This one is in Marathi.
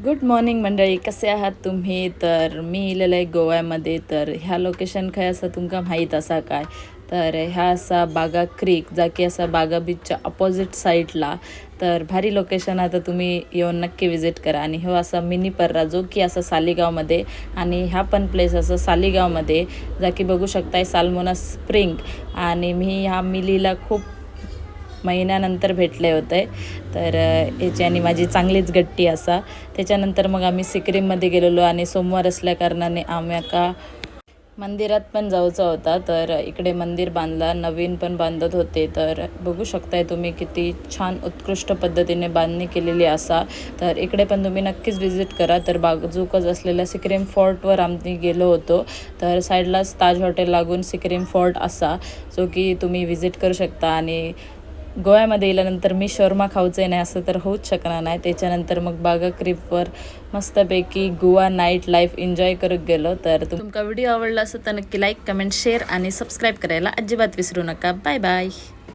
गुड मॉर्निंग मंडळी, कसे आहात तुम्ही? तर मी इलेलं आहे गोव्यामध्ये. तर ह्या लोकेशन काय असं तुमका माहीत असा काय? तर ह्या असा बागा क्रीक जा की असा बागा बीचच्या अपोजिट साईडला. तर भारी लोकेशन आता तुम्ही येऊन नक्की विजिट करा. आणि हो असा मिनी पर्रा जो की असा सालीगावमध्ये, आणि ह्या पण प्लेस असं सालीगावमध्ये जा की बघू शकताय साल्मोना स्प्रिंग. आणि मी ह्या मिलीला खूप महिन्यानंतर भेटले होते. तर याच्याने माझी चांगलीच गट्टी असा. त्याच्यानंतर मग आम्ही सिक्रीममध्ये गेलेलो आणि सोमवार असल्या कारणाने आम्हाला मंदिरात पण जायचं होता. तर इकडे मंदिर बांधला, नवीन पण बांधत होते. तर बघू शकताय तुम्ही किती छान उत्कृष्ट पद्धतीने बांधणी केलेली असा. तर इकडे पण तुम्ही नक्कीच विजिट करा. तर बाजूकच असलेल्या सिक्रीम फोर्टवर आम्ही गेलो होतो. तर साईडलाच ताज हॉटेल लागून सिक्रीम फोर्ट असा, जो की तुम्ही विजिट करू शकता. आणि गोव्यामध्ये गेल्यानंतर मी शर्मा खाऊचं नाही असं तर होऊच शकणार नाही. त्याच्यानंतर मग बागा क्रीपवर मस्तपैकी गोवा नाईट लाईफ एन्जॉय करत गेलो. तर तुमका व्हिडिओ आवडला असेल तर नक्की लाईक, कमेंट, शेअर आणि सबस्क्राईब करायला अजिबात विसरू नका. Bye bye.